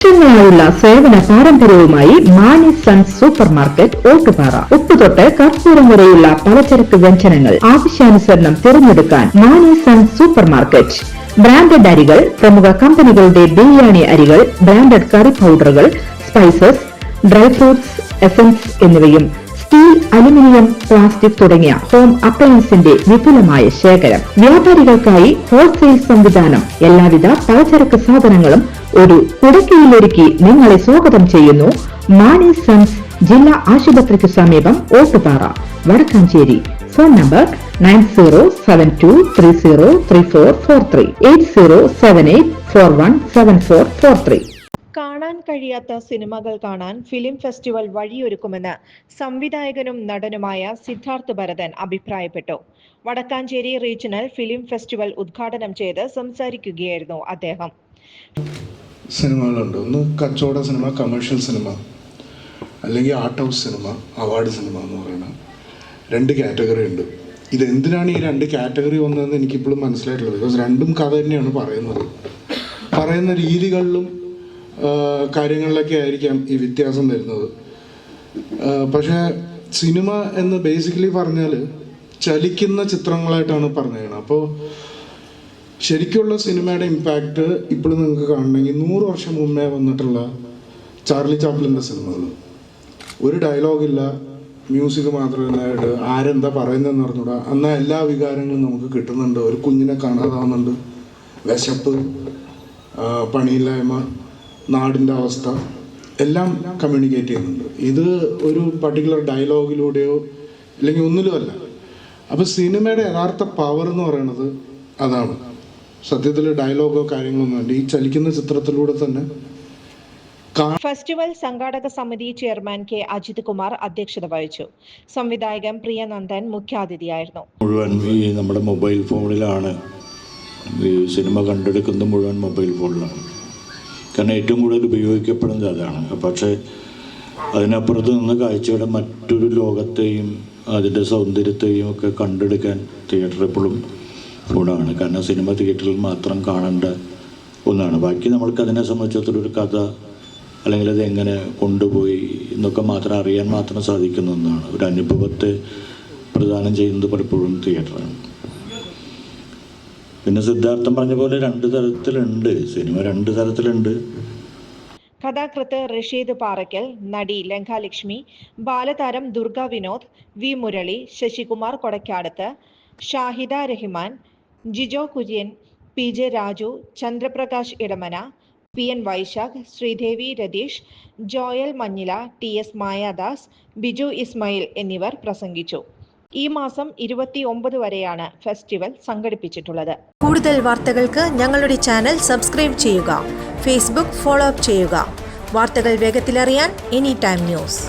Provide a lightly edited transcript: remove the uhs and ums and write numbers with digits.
വർഷങ്ങളായുള്ള സേവന പാരമ്പര്യവുമായി Mani sons supermarket Ottupara. ഉപ്പുതൊട്ട് കർപ്പൂരം വരെയുള്ള പലചരക്ക് വ്യഞ്ജനങ്ങൾ ആവശ്യാനുസരണം തിരഞ്ഞെടുക്കാൻ Mani sons supermarket. Branded അരികൾ, പ്രമുഖ കമ്പനികളുടെ ബിരിയാണി അരികൾ, ബ്രാൻഡഡ് കറി പൗഡറുകൾ, സ്പൈസസ്, ഡ്രൈ ഫ്രൂട്ട്സ്, എസൻസ് എന്നിവയും സ്റ്റീൽ, അലുമിനിയം, പ്ലാസ്റ്റിക് തുടങ്ങിയ ഹോം അപ്ലയൻസിന്റെ വിപുലമായ ശേഖരം. വ്യാപാരികൾക്കായി ഹോൾസെയിൽ സംവിധാനം. എല്ലാവിധ പലചരക്ക് സാധനങ്ങളും ഒരു കുടക്കീഴിലൊരുക്കി നിങ്ങളെ സ്വാഗതം ചെയ്യുന്നു. മാണി സൺസ് ജില്ലാ ആശുപത്രിക്ക് സമീപം ഓട്ടുപാറ, വടക്കാഞ്ചേരി. Phone number 9072303443 8078417443. കാണാൻ കഴിയാത്ത സിനിമകൾ കാണാൻ ഫിലിം ഫെസ്റ്റിവൽ വഴിയൊരുക്കുമെന്ന് സംവിധായകനും നടനുമായ സിദ്ധാർത്ഥ് ഭരതൻ അഭിപ്രായപ്പെട്ടു. വടക്കാഞ്ചേരി റീജിയണൽ ഫിലിം ഫെസ്റ്റിവൽ ഉദ്ഘാടനം ചെയ്ത് സംസാരിക്കുകയായിരുന്നു അദ്ദേഹം. സിനിമകളുണ്ട്. ഒന്ന് കച്ചവട സിനിമ, കമേഴ്ഷ്യൽ സിനിമ, അല്ലെങ്കിൽ art house cinema, award cinema എന്ന് പറയുന്ന രണ്ട് കാറ്റഗറി ഉണ്ട്. ഇതെന്തിനാണ് ഈ രണ്ട് കാറ്റഗറി വന്നതെന്ന് എനിക്കിപ്പോഴും മനസ്സിലായിട്ടുള്ളത്. ബിക്കോസ് രണ്ടും കഥ തന്നെയാണ് പറയുന്ന രീതികളിലും കാര്യങ്ങളിലൊക്കെ ആയിരിക്കാം ഈ വ്യത്യാസം വരുന്നത്. പക്ഷേ സിനിമ എന്ന് ബേസിക്കലി പറഞ്ഞാൽ ചലിക്കുന്ന ചിത്രങ്ങളായിട്ടാണ് പറഞ്ഞത്. അപ്പോൾ ശരിക്കുള്ള സിനിമയുടെ ഇമ്പാക്റ്റ് ഇപ്പോഴും നിങ്ങൾക്ക് കാണണമെങ്കിൽ 100 വർഷം മുമ്പേ വന്നിട്ടുള്ള ചാർലി ചാപ്ലിൻ്റെ സിനിമകൾ, ഒരു ഡയലോഗില്ല, മ്യൂസിക് മാത്രമായിട്ട് ആരെന്താ പറയുന്നതെന്ന് പറഞ്ഞൂടാ. എന്നാൽ എല്ലാ വികാരങ്ങളും നമുക്ക് കിട്ടുന്നുണ്ട്. ഒരു കുഞ്ഞിനെ കാണാതാവുന്നുണ്ട്, വിശപ്പ്, പണിയില്ലായ്മ, നാടിൻ്റെ അവസ്ഥ എല്ലാം കമ്മ്യൂണിക്കേറ്റ് ചെയ്യുന്നുണ്ട്. ഇത് ഒരു പർട്ടിക്കുലർ ഡയലോഗിലൂടെയോ അല്ലെങ്കിൽ ഒന്നിലുമല്ല. അപ്പോൾ സിനിമയുടെ യഥാർത്ഥ പവർ എന്ന് പറയുന്നത് അതാണ്. സത്യത്തിൽ ഡയലോഗോ കാര്യങ്ങളൊന്നും അല്ല, ഈ ചലിക്കുന്ന ചിത്രത്തിലൂടെ തന്നെ. ഫെസ്റ്റിവൽ സംഘാടക സമിതി ചെയർമാൻ കെ അജിത് കുമാർ അധ്യക്ഷത വഹിച്ചു. സംവിധായകൻ പ്രിയനന്ദൻ മുഖ്യാതിഥിയായിരുന്നു. മുഴുവൻ ഈ നമ്മുടെ മൊബൈൽ ഫോണിലാണ് ഈ സിനിമ കണ്ടെടുക്കുന്നത്, മുഴുവൻ മൊബൈൽ ഫോണിലാണ്. കാരണം ഏറ്റവും കൂടുതൽ ഉപയോഗിക്കപ്പെടുന്നത് അതാണ്. പക്ഷേ അതിനപ്പുറത്ത് നിന്ന് കാഴ്ചയുടെ മറ്റൊരു ലോകത്തെയും അതിൻ്റെ സൗന്ദര്യത്തെയും ഒക്കെ കണ്ടെടുക്കാൻ തിയേറ്റർ എപ്പോഴും ഫോണാണ്. കാരണം സിനിമ തിയേറ്ററിൽ മാത്രം കാണേണ്ട ഒന്നാണ്. ബാക്കി നമ്മൾക്ക് അതിനെ സംബന്ധിച്ചിടത്തൊരു കഥ അല്ലെങ്കിൽ അത് എങ്ങനെ കൊണ്ടുപോയി എന്നൊക്കെ മാത്രം അറിയാൻ മാത്രം സാധിക്കുന്ന ഒന്നാണ്. ഒരു അനുഭവത്തെ പ്രദാനം ചെയ്യുന്നത് പലപ്പോഴും തിയേറ്ററാണ്. പിന്നെ സിദ്ധാർത്ഥം പറഞ്ഞ പോലെ 2 തരത്തിലുണ്ട് സിനിമ, 2 തരത്തിലുണ്ട്. കഥാകൃത്ത് റഷീദ് പാറയ്ക്കൽ, നടി ലങ്കാലക്ഷ്മി, ബാലതാരം Durga Vinod, V Murali, Sasikumar Kodakkadath, Shahida Rahiman, Jijo Kurian, P J Raju, Chandraprakash Edamana, P N Vaisakh, Sreedevi Ratheesh, Joel Manjila, T S Mayadas, Biju Ismail എന്നിവർ പ്രസംഗിച്ചു. ഈ മാസം 29 വരെയാണ് ഫെസ്റ്റിവൽ സംഘടിപ്പിച്ചിട്ടുള്ളത്. കൂടുതൽ വാർത്തകൾക്ക് ഞങ്ങളുടെ ചാനൽ സബ്സ്ക്രൈബ് ചെയ്യുക. ഫേസ്ബുക്ക് ഫോളോ അപ്പ് ചെയ്യുക. വാർത്തകൾ വേഗത്തിലറിയാൻ എനി ടൈം ന്യൂസ്.